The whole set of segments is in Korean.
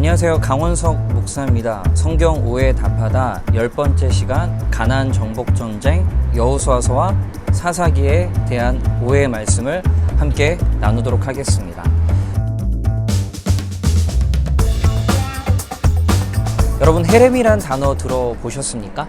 안녕하세요. 강원석 목사입니다. 성경 오해에 답하다 10번째 시간 가나안 정복전쟁 여호수아서와 사사기에 대한 오해의 말씀을 함께 나누도록 하겠습니다. 여러분, 헤렘이란 단어 들어보셨습니까?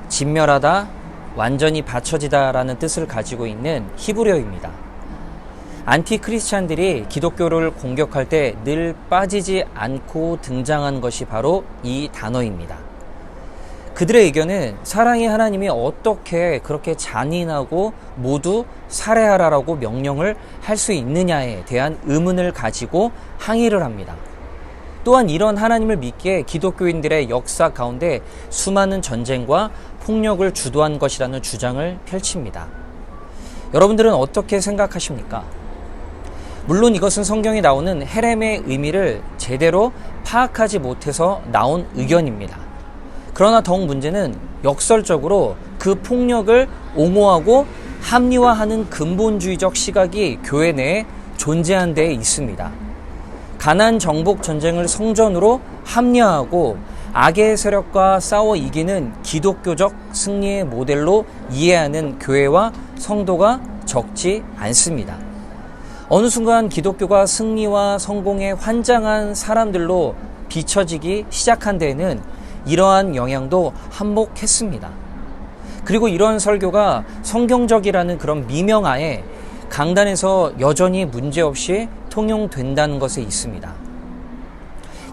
진멸하다, 완전히 받쳐지다 라는 뜻을 가지고 있는 히브리어입니다. 안티크리스찬들이 기독교를 공격할 때 늘 빠지지 않고 등장한 것이 바로 이 단어입니다. 그들의 의견은 사랑의 하나님이 어떻게 그렇게 잔인하고 모두 살해하라라고 명령을 할 수 있느냐에 대한 의문을 가지고 항의를 합니다. 또한 이런 하나님을 믿기에 기독교인들의 역사 가운데 수많은 전쟁과 폭력을 주도한 것이라는 주장을 펼칩니다. 여러분들은 어떻게 생각하십니까? 물론 이것은 성경에 나오는 헤렘의 의미를 제대로 파악하지 못해서 나온 의견입니다. 그러나 더욱 문제는 역설적으로 그 폭력을 옹호하고 합리화하는 근본주의적 시각이 교회 내에 존재한 데 있습니다. 가나안 정복 전쟁을 성전으로 합리화하고 악의 세력과 싸워 이기는 기독교적 승리의 모델로 이해하는 교회와 성도가 적지 않습니다. 어느 순간 기독교가 승리와 성공에 환장한 사람들로 비춰지기 시작한 데에는 이러한 영향도 한몫했습니다. 그리고 이러한 설교가 성경적이라는 그런 미명하에 강단에서 여전히 문제없이 통용된다는 것에 있습니다.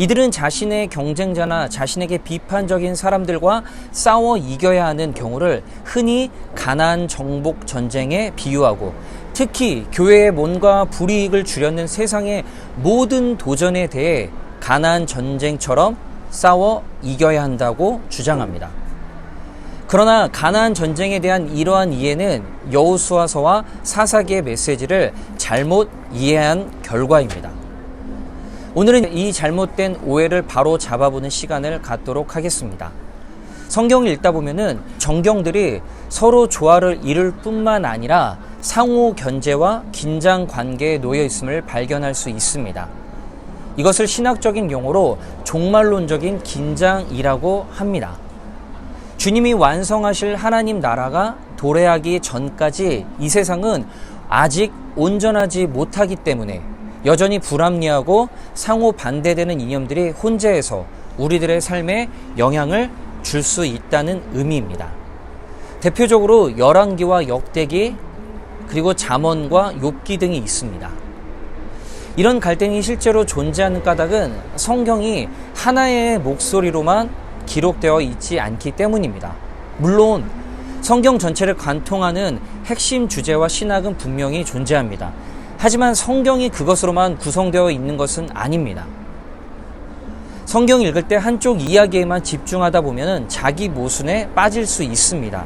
이들은 자신의 경쟁자나 자신에게 비판적인 사람들과 싸워 이겨야 하는 경우를 흔히 가나안 정복 전쟁에 비유하고 특히 교회의 뭔가 불이익을 주려는 세상의 모든 도전에 대해 가나안 전쟁처럼 싸워 이겨야 한다고 주장합니다. 그러나 가나안 전쟁에 대한 이러한 이해는 여호수아서와 사사기의 메시지를 잘못 이해한 결과입니다. 오늘은 이 잘못된 오해를 바로 잡아보는 시간을 갖도록 하겠습니다. 성경을 읽다 보면은 정경들이 서로 조화를 이룰 뿐만 아니라 상호 견제와 긴장 관계에 놓여 있음을 발견할 수 있습니다. 이것을 신학적인 용어로 종말론적인 긴장이라고 합니다. 주님이 완성하실 하나님 나라가 도래하기 전까지 이 세상은 아직 온전하지 못하기 때문에 여전히 불합리하고 상호 반대되는 이념들이 혼재해서 우리들의 삶에 영향을 줄 수 있다는 의미입니다. 대표적으로 열왕기와 역대기 그리고 잠언과 욥기 등이 있습니다. 이런 갈등이 실제로 존재하는 까닭은 성경이 하나의 목소리로만 기록되어 있지 않기 때문입니다. 물론 성경 전체를 관통하는 핵심 주제와 신학은 분명히 존재합니다. 하지만 성경이 그것으로만 구성되어 있는 것은 아닙니다. 성경 읽을 때 한쪽 이야기에만 집중하다 보면 자기 모순에 빠질 수 있습니다.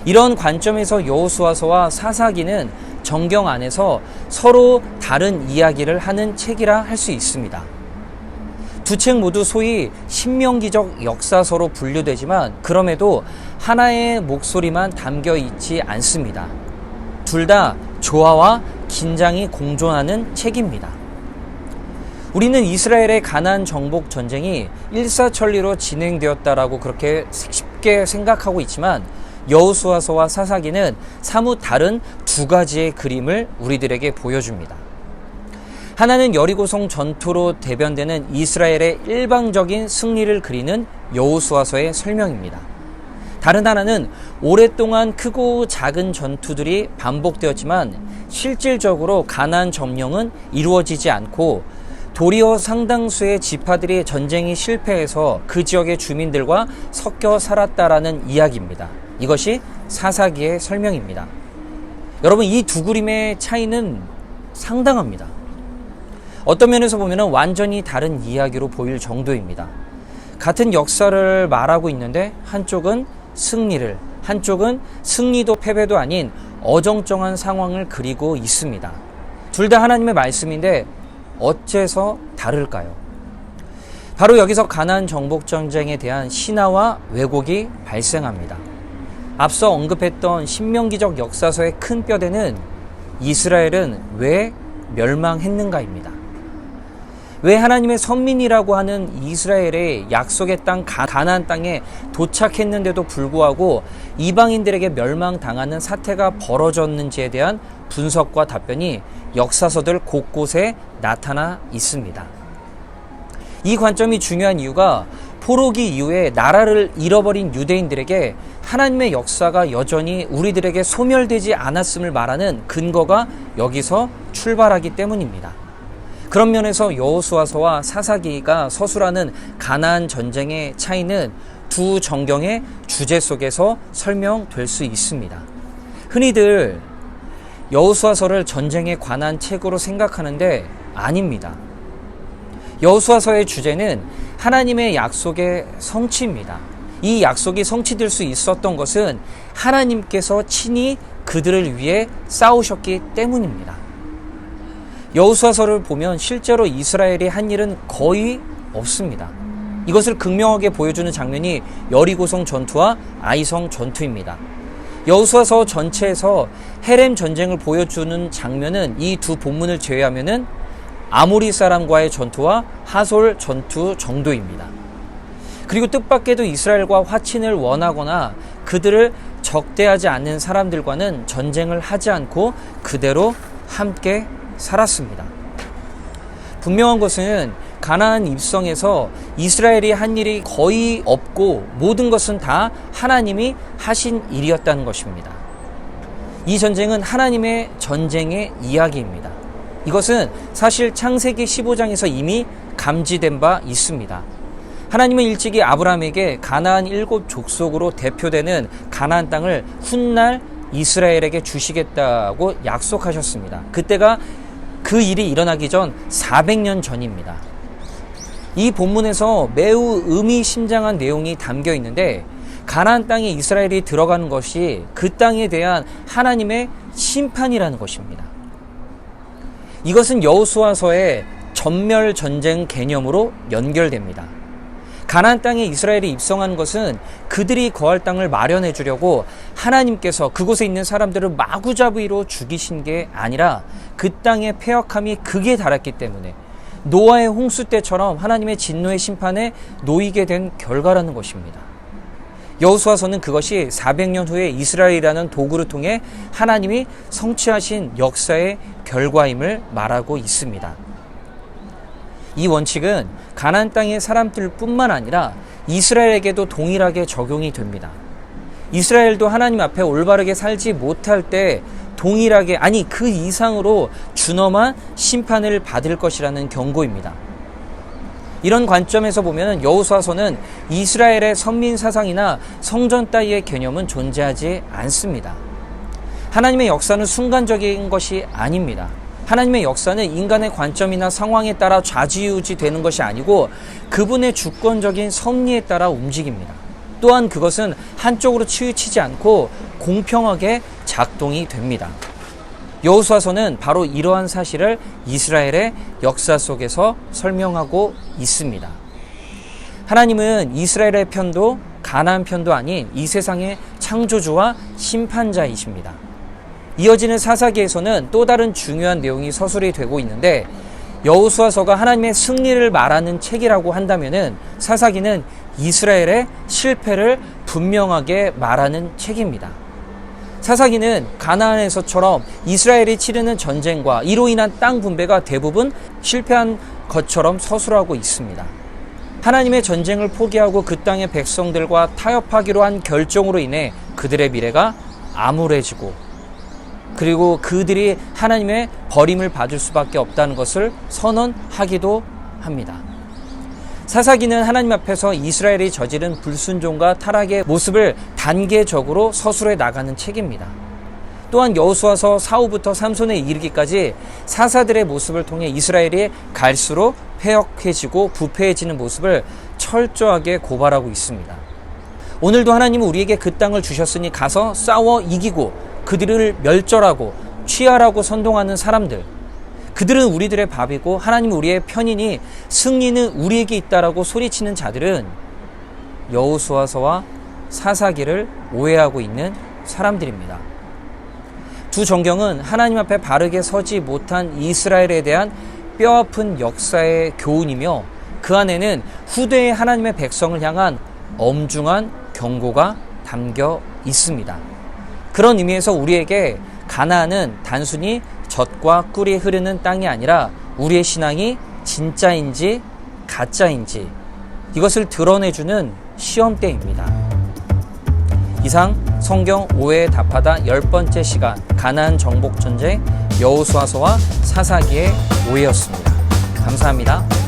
이런 관점에서 여호수아서와 사사기는 정경 안에서 서로 다른 이야기를 하는 책이라 할 수 있습니다. 두 책 모두 소위 신명기적 역사서로 분류되지만 그럼에도 하나의 목소리만 담겨 있지 않습니다. 둘 다 조화와 긴장이 공존하는 책입니다. 우리는 이스라엘의 가나안 정복 전쟁이 일사천리로 진행되었다라고 그렇게 쉽게 생각하고 있지만 여호수아서와 사사기는 사뭇 다른 두 가지의 그림을 우리들에게 보여줍니다. 하나는 여리고성 전투로 대변되는 이스라엘의 일방적인 승리를 그리는 여호수아서의 설명입니다. 다른 하나는 오랫동안 크고 작은 전투들이 반복되었지만 실질적으로 가나안 점령은 이루어지지 않고 도리어 상당수의 지파들이 전쟁이 실패해서 그 지역의 주민들과 섞여 살았다라는 이야기입니다. 이것이 사사기의 설명입니다. 여러분, 이 두 그림의 차이는 상당합니다. 어떤 면에서 보면 완전히 다른 이야기로 보일 정도입니다. 같은 역사를 말하고 있는데 한쪽은 승리를, 한쪽은 승리도 패배도 아닌 어정쩡한 상황을 그리고 있습니다. 둘 다 하나님의 말씀인데 어째서 다를까요? 바로 여기서 가나안 정복 전쟁에 대한 신화와 왜곡이 발생합니다. 앞서 언급했던 신명기적 역사서의 큰 뼈대는 이스라엘은 왜 멸망했는가입니다. 왜 하나님의 선민이라고 하는 이스라엘의 약속의 땅 가나안 땅에 도착했는데도 불구하고 이방인들에게 멸망당하는 사태가 벌어졌는지에 대한 분석과 답변이 역사서들 곳곳에 나타나 있습니다. 이 관점이 중요한 이유가 포로기 이후에 나라를 잃어버린 유대인들에게 하나님의 역사가 여전히 우리들에게 소멸되지 않았음을 말하는 근거가 여기서 출발하기 때문입니다. 그런 면에서 여호수아서와 사사기가 서술하는 가나안 전쟁의 차이는 두 정경의 주제 속에서 설명될 수 있습니다. 흔히들 여호수아서를 전쟁에 관한 책으로 생각하는데 아닙니다. 여호수아서의 주제는 하나님의 약속의 성취입니다. 이 약속이 성취될 수 있었던 것은 하나님께서 친히 그들을 위해 싸우셨기 때문입니다. 여호수아서를 보면 실제로 이스라엘이 한 일은 거의 없습니다. 이것을 극명하게 보여주는 장면이 여리고성 전투와 아이성 전투입니다. 여호수아서 전체에서 헤렘 전쟁을 보여주는 장면은 이 두 본문을 제외하면은 아모리 사람과의 전투와 하솔 전투 정도입니다. 그리고 뜻밖에도 이스라엘과 화친을 원하거나 그들을 적대하지 않는 사람들과는 전쟁을 하지 않고 그대로 함께 살았습니다. 분명한 것은 가나안 입성에서 이스라엘이 한 일이 거의 없고 모든 것은 다 하나님이 하신 일이었다는 것입니다. 이 전쟁은 하나님의 전쟁의 이야기입니다. 이것은 사실 창세기 15장에서 이미 감지된 바 있습니다. 하나님은 일찍이 아브라함에게 가나안 7족속으로 대표되는 가나안 땅을 훗날 이스라엘에게 주시겠다고 약속하셨습니다. 그때가 그 일이 일어나기 전 400년 전입니다. 이 본문에서 매우 의미심장한 내용이 담겨 있는데 가나안 땅에 이스라엘이 들어가는 것이 그 땅에 대한 하나님의 심판이라는 것입니다. 이것은 여호수아서의 전멸 전쟁 개념으로 연결됩니다. 가나안 땅에 이스라엘이 입성한 것은 그들이 거할 땅을 마련해 주려고 하나님께서 그곳에 있는 사람들을 마구잡이로 죽이신 게 아니라 그 땅의 패역함이 극에 달했기 때문에 노아의 홍수 때처럼 하나님의 진노의 심판에 놓이게 된 결과라는 것입니다. 여호수아서는 그것이 400년 후에 이스라엘이라는 도구를 통해 하나님이 성취하신 역사의 결과임을 말하고 있습니다. 이 원칙은 가나안 땅의 사람들뿐만 아니라 이스라엘에게도 동일하게 적용이 됩니다. 이스라엘도 하나님 앞에 올바르게 살지 못할 때 동일하게 아니 그 이상으로 준엄한 심판을 받을 것이라는 경고입니다. 이런 관점에서 보면 여호수아서는 이스라엘의 선민 사상이나 성전 따위의 개념은 존재하지 않습니다. 하나님의 역사는 순간적인 것이 아닙니다. 하나님의 역사는 인간의 관점이나 상황에 따라 좌지우지 되는 것이 아니고 그분의 주권적인 섭리에 따라 움직입니다. 또한 그것은 한쪽으로 치우치지 않고 공평하게 작동이 됩니다. 여호수아서는 바로 이러한 사실을 이스라엘의 역사 속에서 설명하고 있습니다. 하나님은 이스라엘의 편도 가나안 편도 아닌 이 세상의 창조주와 심판자이십니다. 이어지는 사사기에서는 또 다른 중요한 내용이 서술이 되고 있는데 여호수아서가 하나님의 승리를 말하는 책이라고 한다면은 사사기는 이스라엘의 실패를 분명하게 말하는 책입니다. 사사기는 가나안에서처럼 이스라엘이 치르는 전쟁과 이로 인한 땅 분배가 대부분 실패한 것처럼 서술하고 있습니다. 하나님의 전쟁을 포기하고 그 땅의 백성들과 타협하기로 한 결정으로 인해 그들의 미래가 암울해지고 그리고 그들이 하나님의 버림을 받을 수밖에 없다는 것을 선언하기도 합니다. 사사기는 하나님 앞에서 이스라엘이 저지른 불순종과 타락의 모습을 단계적으로 서술해 나가는 책입니다. 또한 여호수아서 4호부터 삼손에 이르기까지 사사들의 모습을 통해 이스라엘이 갈수록 패역해지고 부패해지는 모습을 철저하게 고발하고 있습니다. 오늘도 하나님은 우리에게 그 땅을 주셨으니 가서 싸워 이기고 그들을 멸절하고 취하라고 선동하는 사람들, 그들은 우리들의 밥이고 하나님은 우리의 편이니 승리는 우리에게 있다라고 소리치는 자들은 여호수아서와 사사기를 오해하고 있는 사람들입니다. 두 정경은 하나님 앞에 바르게 서지 못한 이스라엘에 대한 뼈아픈 역사의 교훈이며 그 안에는 후대의 하나님의 백성을 향한 엄중한 경고가 담겨 있습니다. 그런 의미에서 우리에게 가나안은 단순히 젖과 꿀이 흐르는 땅이 아니라 우리의 신앙이 진짜인지 가짜인지 이것을 드러내주는 시험대입니다. 이상 성경 오해에 답하다 10번째 시간 가나안 정복전쟁 여호수아서와 사사기의 오해였습니다. 감사합니다.